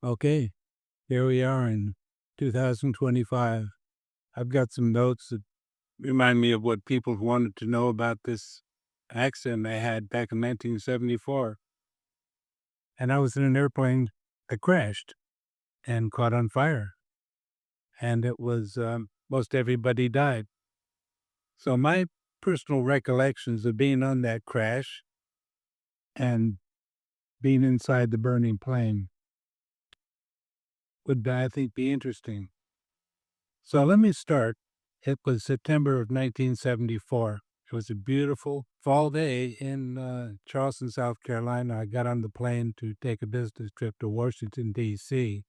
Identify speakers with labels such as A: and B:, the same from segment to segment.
A: Okay, here we are in 2025. I've got some notes that remind me of what people wanted to know about this accident I had back in 1974. And I was in an airplane that crashed and caught on fire. And it was most everybody died. So my personal recollections of being on that crash and being inside the burning plane would, I think, be interesting. So let me start. It was September of 1974. It was a beautiful fall day in Charleston, South Carolina. I got on the plane to take a business trip to Washington, D.C.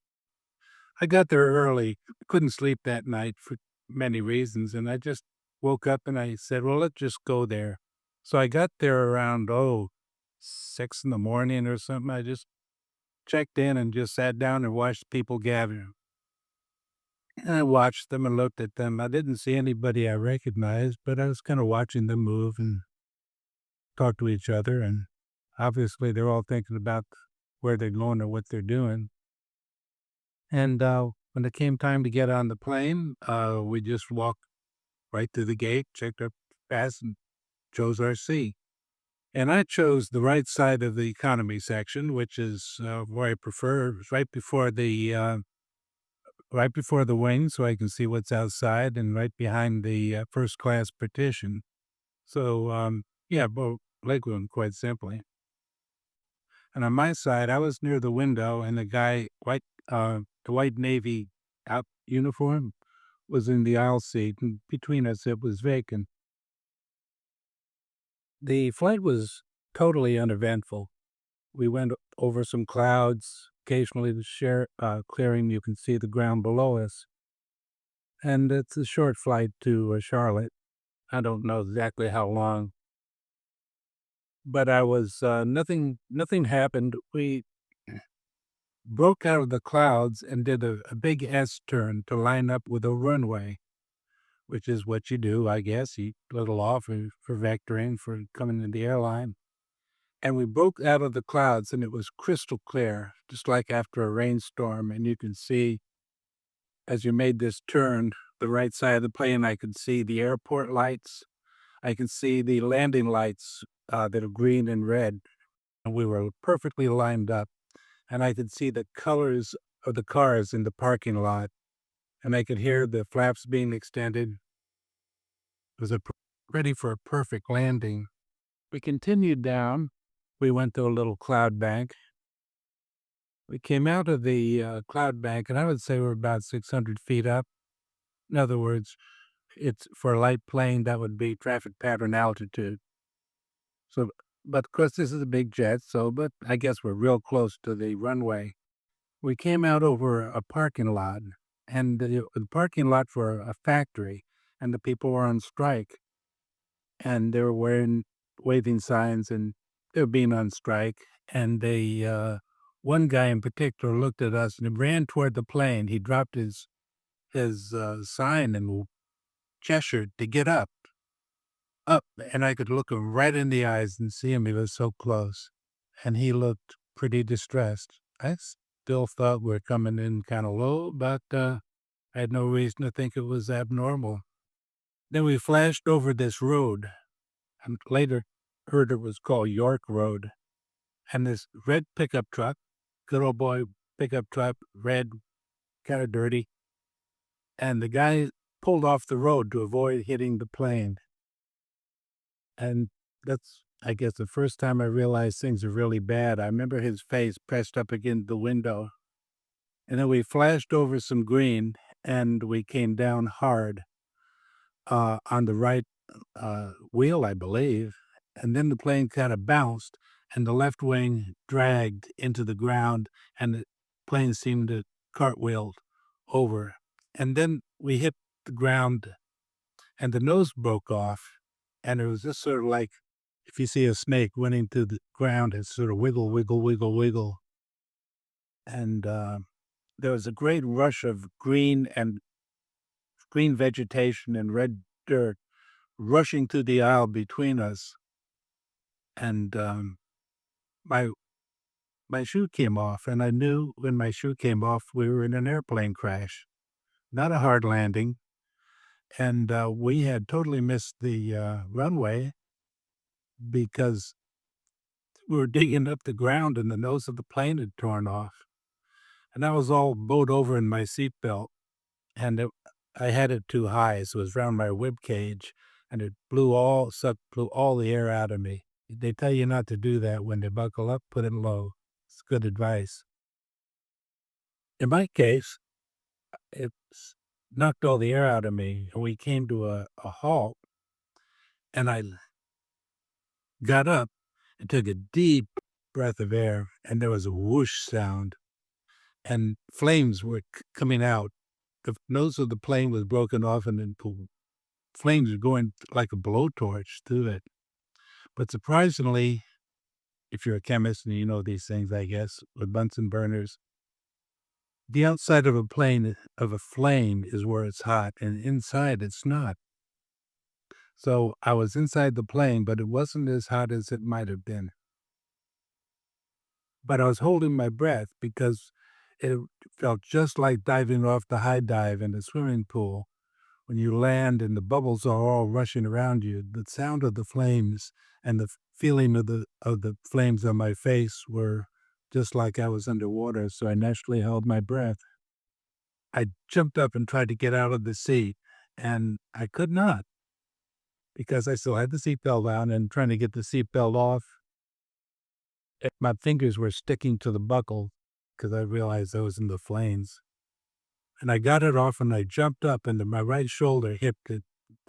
A: I got there early, couldn't sleep that night for many reasons, and I just woke up and I said, well, let's just go there. So I got there around, 6 in the morning or something. I just checked in and just sat down and watched people gather. And I watched them and looked at them. I didn't see anybody I recognized, but I was kind of watching them move and talk to each other. And obviously, they're all thinking about where they're going or what they're doing. And when it came time to get on the plane, we just walked right through the gate, checked our pass, and chose our seat. And I chose the right side of the economy section, which is where I prefer. It's right before the wing so I can see what's outside and right behind the first class partition. So, yeah, both legroom, quite simply. And on my side, I was near the window and the white Navy out uniform was in the aisle seat. And between us, it was vacant. The flight was totally uneventful. We went over some clouds, occasionally clearing, you can see the ground below us. And it's a short flight to Charlotte. I don't know exactly how long, but I was nothing happened. We broke out of the clouds and did a big S turn to line up with a runway, which is what you do, I guess. You little off for vectoring for coming in the airline. And we broke out of the clouds and it was crystal clear, just like after a rainstorm. And you can see as you made this turn, the right side of the plane, I could see the airport lights. I can see the landing lights that are green and red, and we were perfectly lined up. And I could see the colors of the cars in the parking lot, and I could hear the flaps being extended. It was ready for a perfect landing. We continued down. We went to a little cloud bank. We came out of the cloud bank, and I would say we're about 600 feet up. In other words, it's for a light plane, that would be traffic pattern altitude. So, but of course, this is a big jet, but I guess we're real close to the runway. We came out over a parking lot, and the parking lot for a factory, and the people were on strike, and they were waving signs, and they were being on strike. And one guy in particular looked at us and ran toward the plane. He dropped his sign and gestured to get up, and I could look him right in the eyes and see him. He was so close, and he looked pretty distressed. I still thought we're coming in kind of low, but I had no reason to think it was abnormal. Then we flashed over this road, and later heard it was called York Road. And this red pickup truck, good old boy pickup truck, red, kind of dirty, and the guy pulled off the road to avoid hitting the plane. And that's, I guess, the first time I realized things are really bad. I remember his face pressed up against the window. And then we flashed over some green and we came down hard on the right wheel, I believe. And then the plane kind of bounced and the left wing dragged into the ground and the plane seemed to cartwheel over. And then we hit the ground and the nose broke off. And it was just sort of like if you see a snake running through the ground, it's sort of wiggle, wiggle, wiggle, wiggle. And there was a great rush of green vegetation and red dirt rushing through the aisle between us. And my my shoe came off, and I knew when my shoe came off, we were in an airplane crash, not a hard landing, and, we had totally missed the, runway because we were digging up the ground and the nose of the plane had torn off, and I was all bowed over in my seatbelt, and I had it too high, so it was around my rib cage, and it blew all the air out of me. They tell you not to do that when they buckle up, put it low. It's good advice. In my case, it's knocked all the air out of me, and we came to a halt, and I got up and took a deep breath of air, and there was a whoosh sound, and flames were coming out. The nose of the plane was broken off, and then flames were going like a blowtorch through it. But surprisingly, if you're a chemist and you know these things, I guess, with Bunsen burners, the outside of a plane of a flame is where it's hot, and inside it's not. So I was inside the plane, but it wasn't as hot as it might have been. But I was holding my breath because it felt just like diving off the high dive in a swimming pool. When you land and the bubbles are all rushing around you, the sound of the flames and the feeling of the flames on my face were just like I was underwater, so I naturally held my breath. I jumped up and tried to get out of the seat, and I could not because I still had the seatbelt on and trying to get the seatbelt off. My fingers were sticking to the buckle because I realized I was in the flames. And I got it off and I jumped up and my right shoulder hit the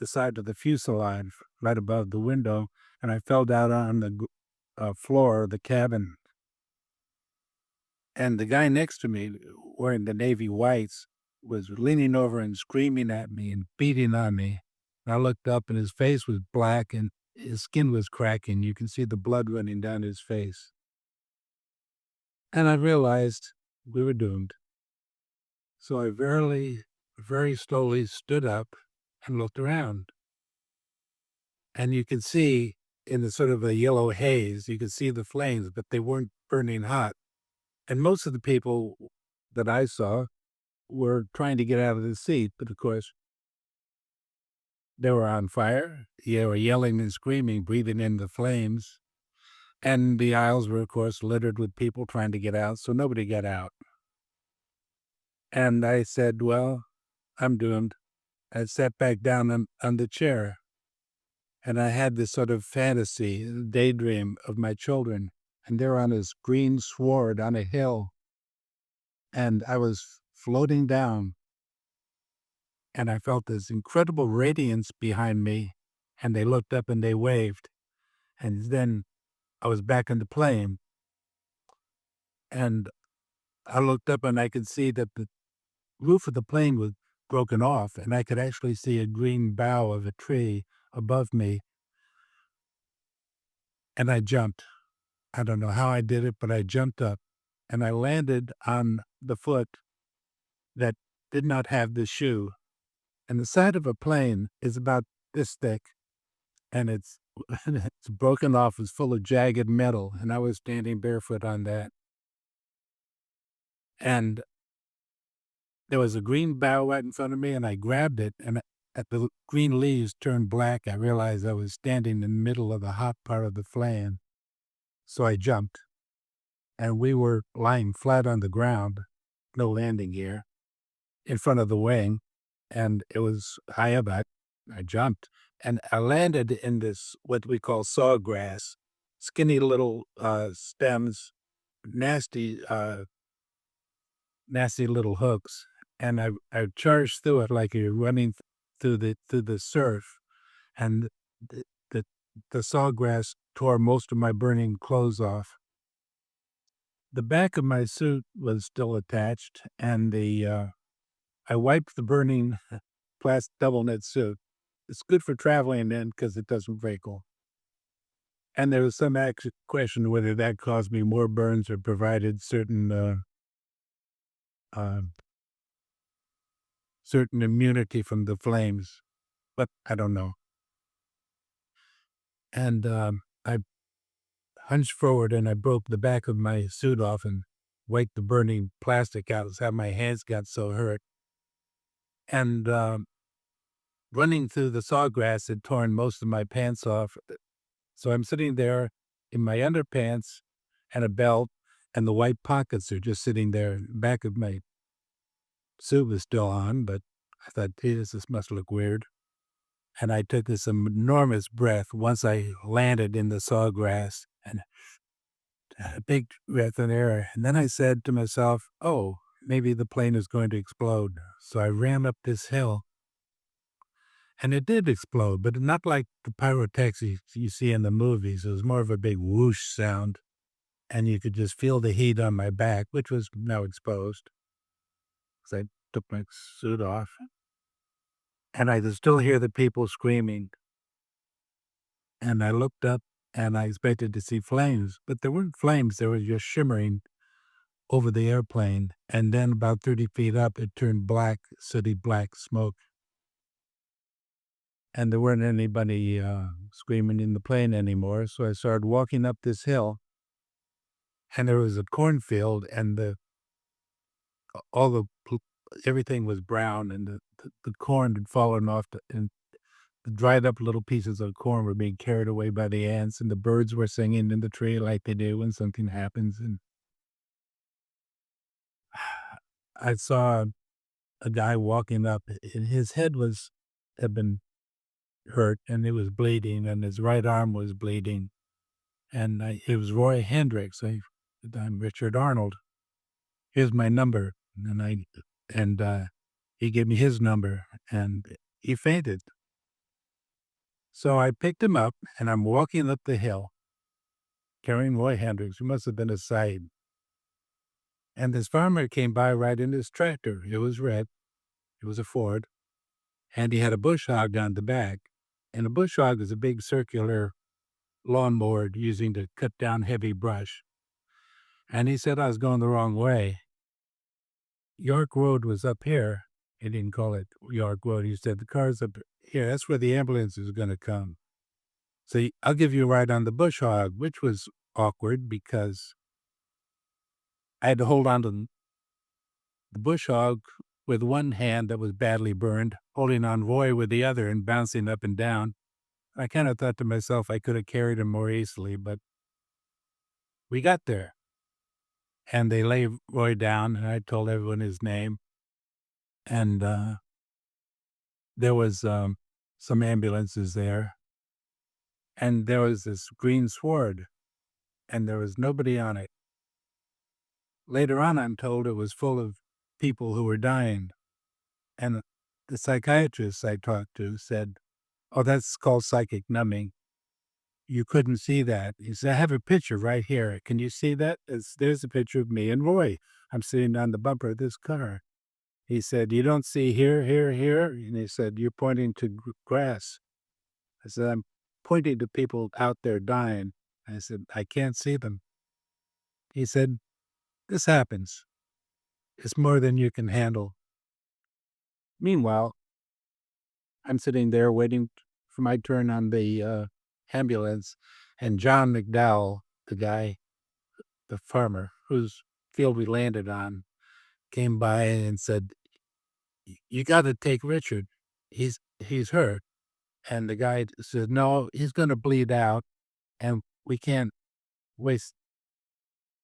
A: side of the fuselage right above the window, and I fell down on the floor of the cabin. And the guy next to me, wearing the navy whites, was leaning over and screaming at me and beating on me. And I looked up and his face was black and his skin was cracking. You can see the blood running down his face. And I realized we were doomed. So I very slowly stood up and looked around. And you could see in the sort of a yellow haze, you could see the flames, but they weren't burning hot. And most of the people that I saw were trying to get out of the seat, but of course, they were on fire. They were yelling and screaming, breathing in the flames. And the aisles were, of course, littered with people trying to get out, so nobody got out. And I said, well, I'm doomed. I sat back down on the chair, and I had this sort of fantasy, daydream of my children, and they're on this green sward on a hill, and I was floating down, and I felt this incredible radiance behind me, and they looked up and they waved, and then I was back in the plane, and I looked up and I could see that the roof of the plane was broken off, and I could actually see a green bough of a tree above me, and I jumped. I don't know how I did it, but I jumped up, and I landed on the foot that did not have the shoe. And the side of a plane is about this thick, and it's it's broken off, it's full of jagged metal, and I was standing barefoot on that. And there was a green bough right in front of me, and I grabbed it, and at the green leaves turned black, I realized I was standing in the middle of the hot part of the flame. So I jumped, and we were lying flat on the ground, no landing gear, in front of the wing, and it was high up. I jumped, and I landed in this, what we call sawgrass, skinny little, stems, nasty, nasty little hooks, and I charged through it like you're running through the surf, and the the the sawgrass tore most of my burning clothes off. The back of my suit was still attached, and I wiped the burning plastic double knit suit. It's good for traveling in because it doesn't wrinkle. And there was some question whether that caused me more burns or provided um, certain immunity from the flames, but I don't know. And I hunched forward and I broke the back of my suit off and wiped the burning plastic out. That's how my hands got so hurt. And running through the sawgrass had torn most of my pants off. So I'm sitting there in my underpants and a belt, and the white pockets are just sitting there. Back of my suit was still on, but I thought, "Geez, this must look weird." And I took this enormous breath once I landed in the sawgrass and a big breath in air. And then I said to myself, "Oh, maybe the plane is going to explode." So I ran up this hill and it did explode, but not like the pyrotechnics you see in the movies. It was more of a big whoosh sound. And you could just feel the heat on my back, which was now exposed, because I took my suit off. And I could still hear the people screaming. And I looked up and I expected to see flames, but there weren't flames. They were just shimmering over the airplane. And then about 30 feet up, it turned black, sooty black smoke. And there weren't anybody screaming in the plane anymore. So I started walking up this hill, and there was a cornfield, and all the everything was brown, and the corn had fallen off, and the dried up little pieces of corn were being carried away by the ants, and the birds were singing in the tree like they do when something happens. And I saw a guy walking up, and his head had been hurt, and it was bleeding, and his right arm was bleeding. And it was Roy Hendricks. I'm Richard Arnold. Here's my number. And he gave me his number, and he fainted. So I picked him up, and I'm walking up the hill carrying Roy Hendricks, who must have been a sight. And this farmer came by riding his tractor. It was red. It was a Ford. And he had a bush hog on the back. And a bush hog is a big circular lawnmower using to cut down heavy brush. And he said I was going the wrong way. York Road was up here. He didn't call it York Road. He said, the car's up here. That's where the ambulance is going to come. So I'll give you a ride on the bush hog, which was awkward because I had to hold on to the bush hog with one hand that was badly burned, holding on Roy with the other and bouncing up and down. I kind of thought to myself I could have carried him more easily, but we got there. And they laid Roy down, and I told everyone his name. And there was some ambulances there. And there was this green sward, and there was nobody on it. Later on, I'm told it was full of people who were dying. And the psychiatrist I talked to said, "Oh, that's called psychic numbing. You couldn't see that." He said, "I have a picture right here. Can you see that? There's a picture of me and Roy. I'm sitting on the bumper of this car." He said, "You don't see here, here, here?" And he said, "You're pointing to grass." I said, "I'm pointing to people out there dying." I said, "I can't see them." He said, "This happens. It's more than you can handle." Meanwhile, I'm sitting there waiting for my turn on the ambulance, and John McDowell, the guy, the farmer whose field we landed on, came by and said, "You got to take Richard. He's hurt." And the guy said, "No, he's going to bleed out, and we can't waste.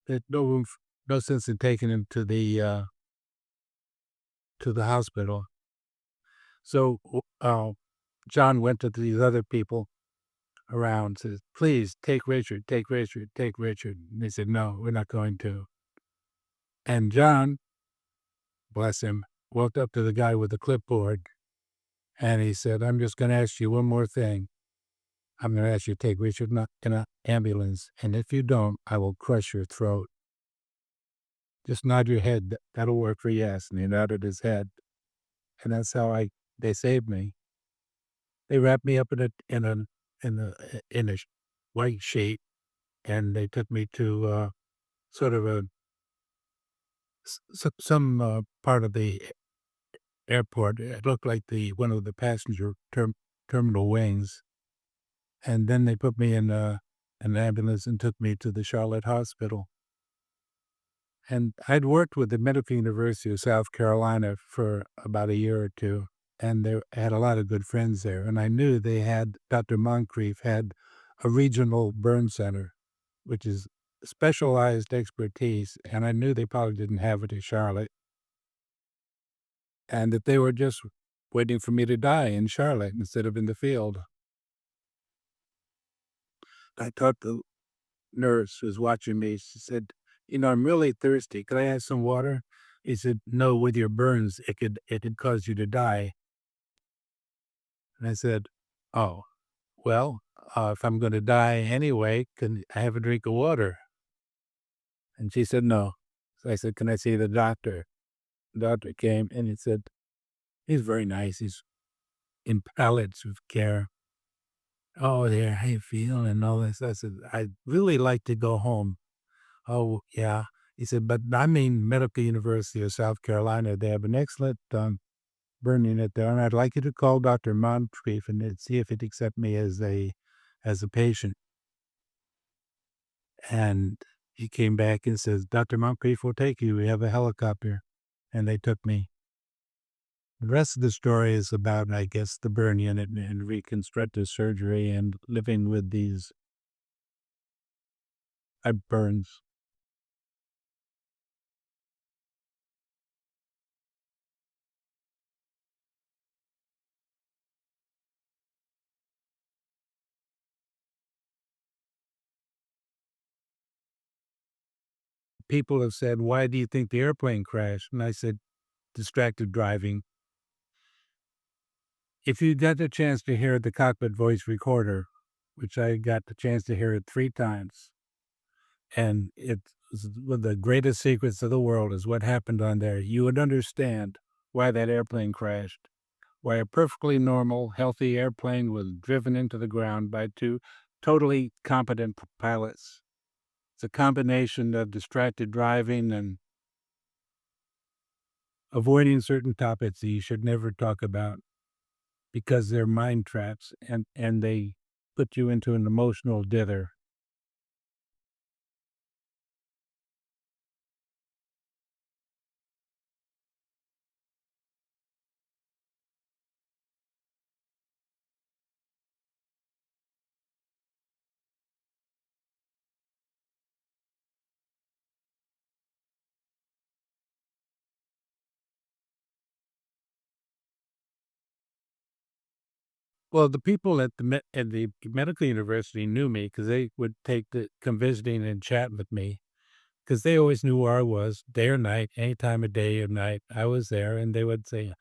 A: There's no room, no sense in taking him to the hospital." So John went to these other people around, says, "Please take Richard, take Richard, take Richard." And they said, "No, we're not going to." And John, bless him, walked up to the guy with the clipboard and he said, "I'm just going to ask you one more thing. I'm going to ask you to take Richard in an ambulance. And if you don't, I will crush your throat. Just nod your head. That'll work for yes." And he nodded his head. And that's how they saved me. They wrapped me up in a white sheet, and they took me to sort of some part of the airport. It looked like one of the passenger terminal wings. And then they put me in an ambulance and took me to the Charlotte hospital. And I'd worked with the Medical University of South Carolina for about a year or two, and they had a lot of good friends there. And I knew they had Dr. Moncrief had a regional burn center, which is specialized expertise. And I knew they probably didn't have it in Charlotte, and that they were just waiting for me to die in Charlotte instead of in the field. I thought the nurse was watching me. She said, I'm really thirsty. Could I have some water? He said, no, with your burns, it could cause you to die. And I said, oh, well, if I'm going to die anyway, can I have a drink of water? And she said, no. So I said, can I see the doctor? The doctor came and he said, he's very nice. He's in pallets of care. Oh, there, how you feeling? And all this. I said, I'd really like to go home. Oh, yeah. He said, but I mean, Medical University of South Carolina, they have an excellent burn unit there, and I'd like you to call Dr. Moncrief and then see if he'd accept me as a patient. And he came back and says, Dr. Moncrief will take you. We have a helicopter. And they took me. The rest of the story is about, I guess, the burn unit and reconstructive surgery and living with these burns. People have said, why do you think the airplane crashed? And I said, distracted driving. If you got the chance to hear the cockpit voice recorder, which I got the chance to hear it 3 times, and it's one of the greatest secrets of the world is what happened on there, you would understand why that airplane crashed, why a perfectly normal, healthy airplane was driven into the ground by 2 totally competent pilots. It's a combination of distracted driving and avoiding certain topics that you should never talk about because they're mind traps and they put you into an emotional dither. Well, the people at the medical university knew me because they would come visiting and chat with me because they always knew where I was day or night, any time of day or night. I was there, and they would say,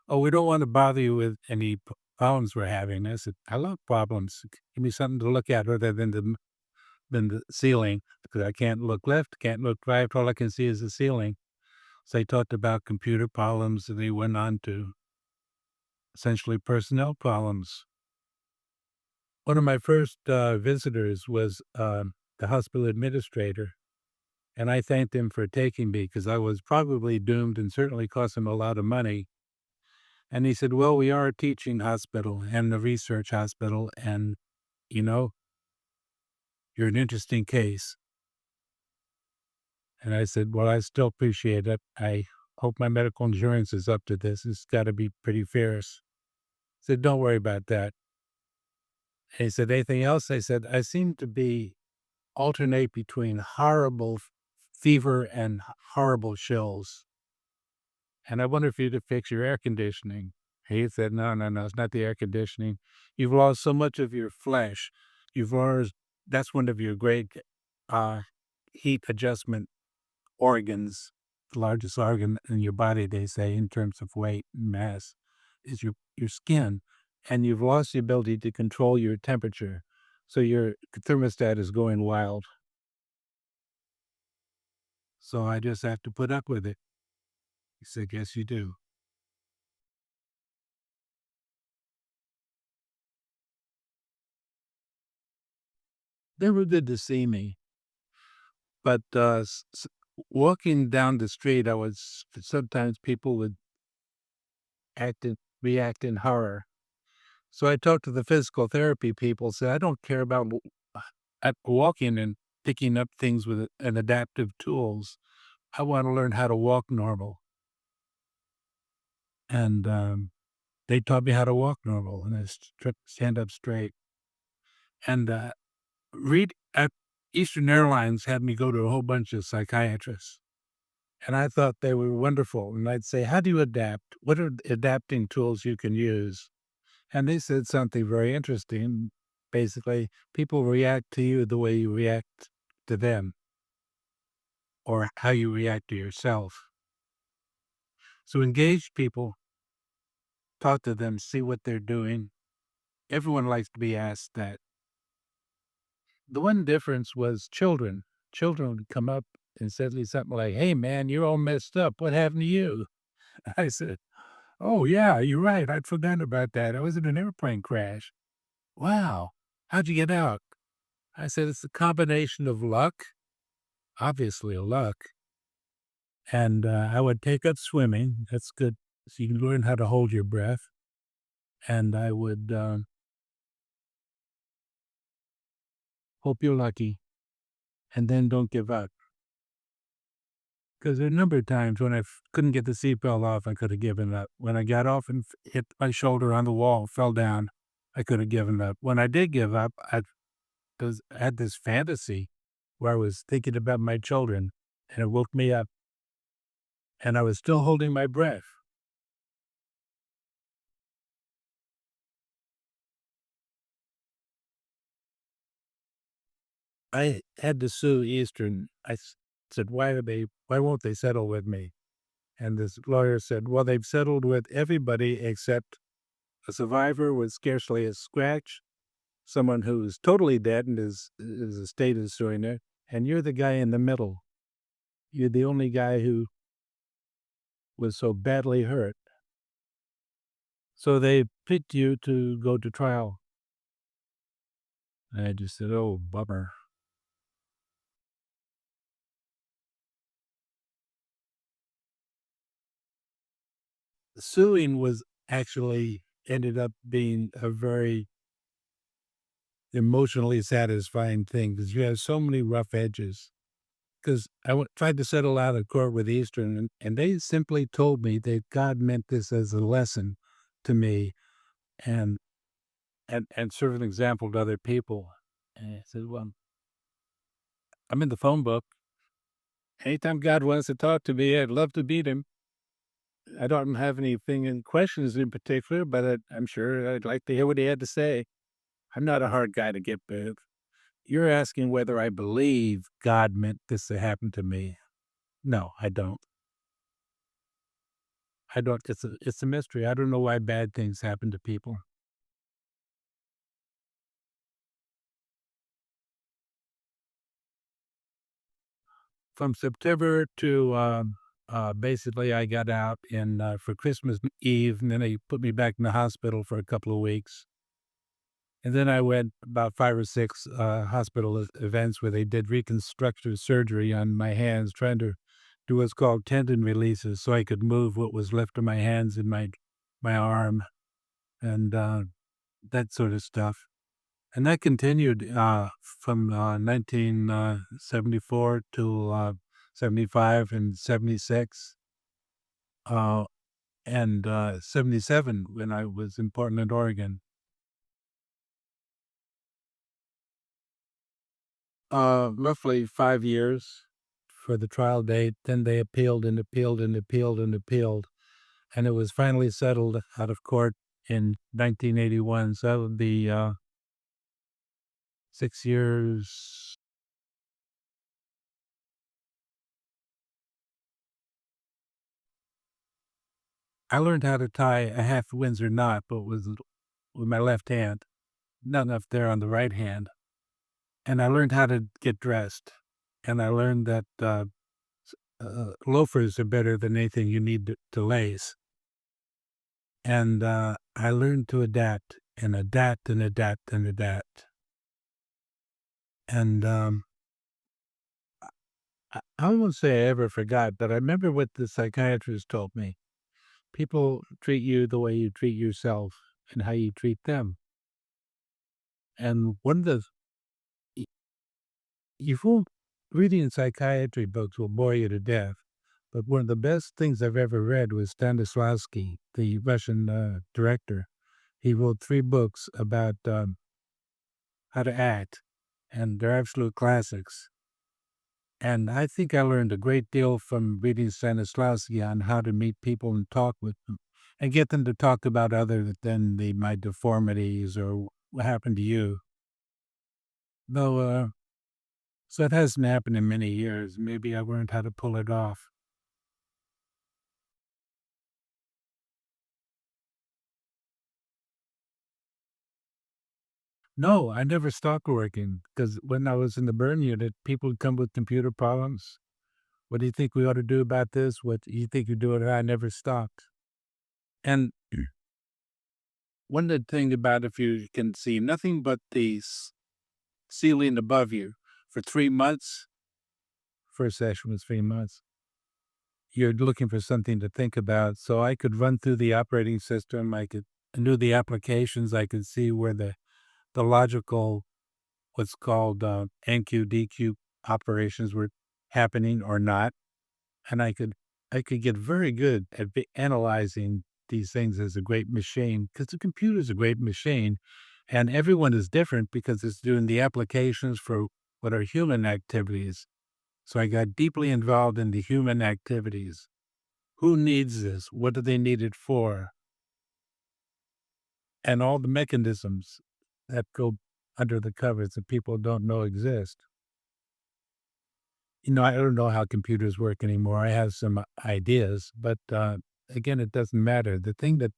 A: "Oh, we don't want to bother you with any problems we're having." I said, "I love problems. Give me something to look at other than the ceiling because I can't look left, can't look right. All I can see is the ceiling." So they talked about computer problems, and they went on to essentially personnel problems. One of my first, visitors was, the hospital administrator, and I thanked him for taking me because I was probably doomed and certainly cost him a lot of money, and he said, "Well, we are a teaching hospital and a research hospital, and, you know, you're an interesting case." And I said, "Well, I still appreciate it. I hope my medical insurance is up to this. It's gotta be pretty fierce." He said, "Don't worry about that." And he said, "Anything else?" I said, "I seem to be alternate between horrible fever and horrible chills. And I wonder if you could fix your air conditioning." He said, no, no, no, it's not the air conditioning. You've lost so much of your flesh. You've lost, that's one of your great uh, heat adjustment organs, the largest organ in your body, they say, in terms of weight and mass, is your skin. And you've lost the ability to control your temperature. So your thermostat is going wild. So I just have to put up with it. He said, "Yes, you do." They were good to see me, but, walking down the street, I was sometimes people would react in horror. So I talked to the physical therapy people, said, "I don't care about at walking and picking up things with an adaptive tools. I wanna learn how to walk normal, and, they taught me how to walk normal, and I stand up straight, and, read at Eastern Airlines had me go to a whole bunch of psychiatrists, and I thought they were wonderful, and I'd say, "How do you adapt? What are the adapting tools you can use?" And they said something very interesting. Basically, people react to you the way you react to them or how you react to yourself. So engage people, talk to them, see what they're doing. Everyone likes to be asked that. The one difference was children. Children would come up and say something like, "Hey, man, you're all messed up. What happened to you?" I said, "Oh, yeah, you're right. I'd forgotten about that. I was in an airplane crash." "Wow. How'd you get out?" I said, "It's a combination of luck, obviously a luck, and I would take up swimming. That's good. So you can learn how to hold your breath. And I would hope you're lucky, and then don't give up. Because there are a number of times when couldn't get the seatbelt off, I could have given up. When I got off and hit my shoulder on the wall, fell down, I could have given up. When I did give up, I had this fantasy where I was thinking about my children, and it woke me up, and I was still holding my breath. I had to sue Eastern. Said, why won't they settle with me? And this lawyer said, well, they've settled with everybody except a survivor with scarcely a scratch, someone who's totally dead and his estate is suing her, and you're the guy in the middle. You're the only guy who was so badly hurt. So they picked you to go to trial. And I just said, oh, bummer. Suing was actually ended up being a very emotionally satisfying thing because you have so many rough edges. Because tried to settle out of court with Eastern, and they simply told me that God meant this as a lesson to me and and serve an example to other people. And I said, well, I'm in the phone book. Anytime God wants to talk to me, I'd love to meet him. I don't have anything in questions in particular, but I'm sure I'd like to hear what he had to say. I'm not a hard guy to get with. You're asking whether I believe God meant this to happen to me. No, I don't. I don't. It's a mystery. I don't know why bad things happen to people. From September to basically, I got out in for Christmas Eve, and then they put me back in the hospital for a couple of weeks. And then I went about 5 or 6 hospital events where they did reconstructive surgery on my hands, trying to do what's called tendon releases, so I could move what was left of my hands and my arm and that sort of stuff. And that continued, from, 1974 to, 75 and 76, uh, and, 77 when I was in Portland, Oregon. Roughly 5 years for the trial date, then they appealed and appealed and appealed and appealed, and it was finally settled out of court in 1981, so that would be, 6 years. I learned how to tie a half Windsor knot, but with my left hand, not enough there on the right hand. And I learned how to get dressed. And I learned that loafers are better than anything you need to lace. And I learned to adapt and adapt and adapt and adapt. And I won't say I ever forgot, but I remember what the psychiatrist told me. People treat you the way you treat yourself and how you treat them. And one of the You fool reading psychiatry books will bore you to death, but one of the best things I've ever read was Stanislavski, the Russian director. He wrote 3 books about how to act, and they're absolute classics. And I think I learned a great deal from reading Stanislavski on how to meet people and talk with them and get them to talk about other than my deformities or what happened to you. Though, so it hasn't happened in many years. Maybe I learned how to pull it off. No, I never stopped working because when I was in the burn unit, people would come with computer problems. What do you think we ought to do about this? What do you think you do? And I never stopped. And one of the thing about if you can see nothing but the ceiling above you for 3 months, first session was 3 months, you're looking for something to think about. So I could run through the operating system. I knew the applications. I could see where the logical, what's called NQ, DQ operations were happening or not. And I could get very good at analyzing these things as a great machine because the computer is a great machine, and everyone is different because it's doing the applications for what are human activities. So I got deeply involved in the human activities. Who needs this? What do they need it for? And all the mechanisms that go under the covers that people don't know exist. I don't know how computers work anymore. I have some ideas, but again, it doesn't matter. The thing that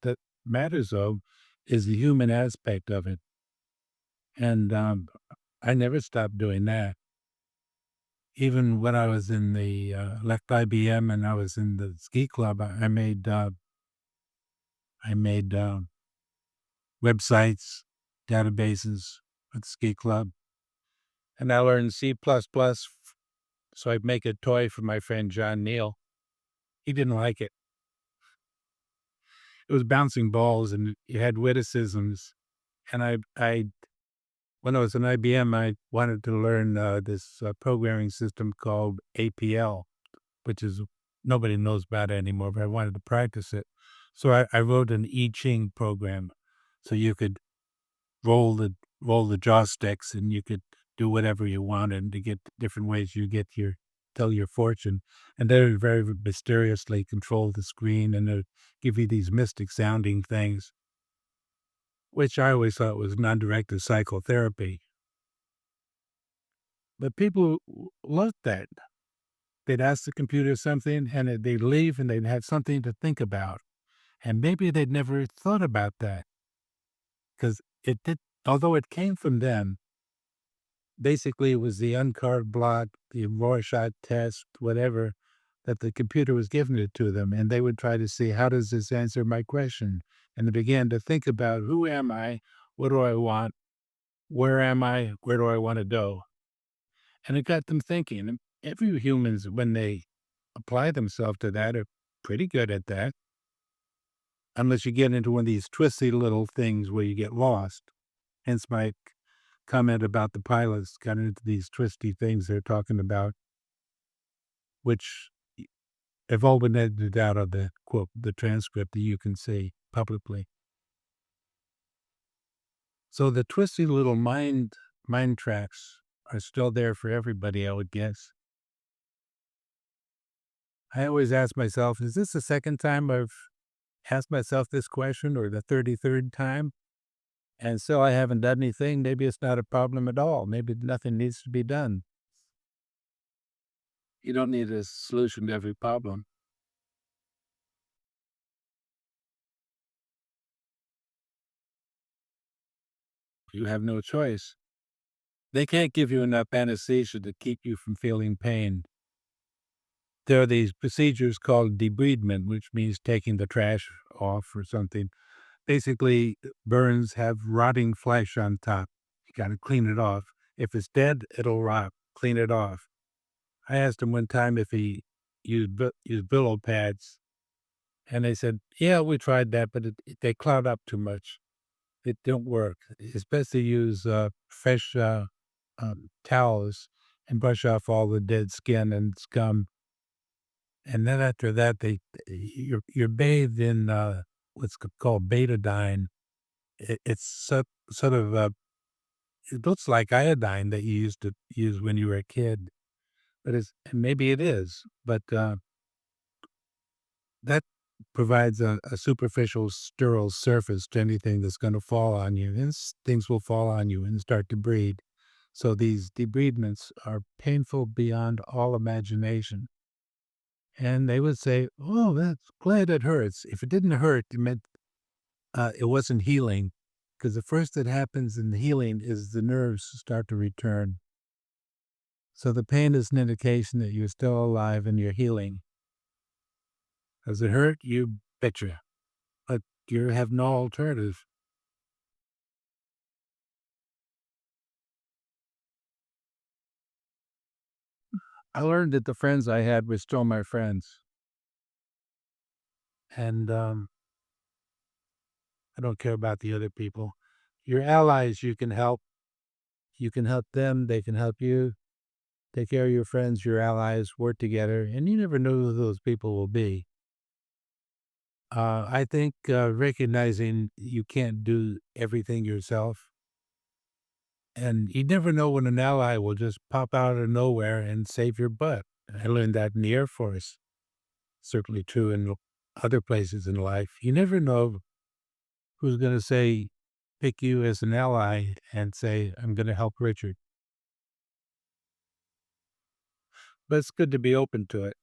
A: matters, though, is the human aspect of it. And I never stopped doing that. Even when I was in the left IBM and I was in the ski club, I made websites, databases at the ski club, and I learned C++. So I'd make a toy for my friend John Neal. He didn't like it. It was bouncing balls and it had witticisms. And when I was in IBM, I wanted to learn this programming system called APL, which is nobody knows about it anymore, but I wanted to practice it. So I wrote an I Ching program, so you could roll the jaw sticks and you could do whatever you wanted to get different ways you get your tell your fortune. And they would very mysteriously control the screen and they'd give you these mystic sounding things, which I always thought was non-directed psychotherapy. But people loved that. They'd ask the computer something and they'd leave and they'd have something to think about. And maybe they'd never thought about that because it did, although it came from them, basically, it was the uncarved block, the Rorschach test, whatever, that the computer was giving it to them, and they would try to see, "How does this answer my question?" And they began to think about, "Who am I? What do I want? Where am I? Where do I wanna go?" And it got them thinking, and every humans, when they apply themselves to that, are pretty good at that, unless you get into one of these twisty little things where you get lost. Hence my comment about the pilots got into these twisty things they're talking about, which have all been edited out of the quote, the transcript that you can see publicly. So the twisty little mind tracks are still there for everybody, I would guess. I always ask myself, is this the second time I've asked myself this question or the 33rd time? And so I haven't done anything. Maybe it's not a problem at all. Maybe nothing needs to be done. You don't need a solution to every problem. You have no choice. They can't give you enough anesthesia to keep you from feeling pain. There are these procedures called debridement, which means taking the trash off or something. Basically, burns have rotting flesh on top. You got to clean it off. If it's dead, it'll rot. Clean it off. I asked him one time if he used billow pads, and they said, "Yeah, we tried that, but they cloud up too much. It don't work. It's best to use fresh towels and brush off all the dead skin and scum. And then after that, you're bathed in what's called betadine. It's sort of it looks like iodine that you used to use when you were a kid, but it's maybe it is, but that provides a superficial sterile surface to anything that's going to fall on you, and things will fall on you and start to breed. So these debridements are painful beyond all imagination. And they would say, "Oh, that's glad it hurts." If it didn't hurt, it meant it wasn't healing, because the first that happens in the healing is the nerves start to return. So the pain is an indication that you're still alive and you're healing. Does it hurt? You betcha. But you have no alternative. I learned that the friends I had were still my friends. And I don't care about the other people. Your allies, you can help. You can help them. They can help you. Take care of your friends, your allies, work together. And you never know who those people will be. I think recognizing you can't do everything yourself. And you never know when an ally will just pop out of nowhere and save your butt. I learned that in the Air Force. Certainly true in other places in life. You never know who's going to say, pick you as an ally and say, I'm going to help Richard. But it's good to be open to it.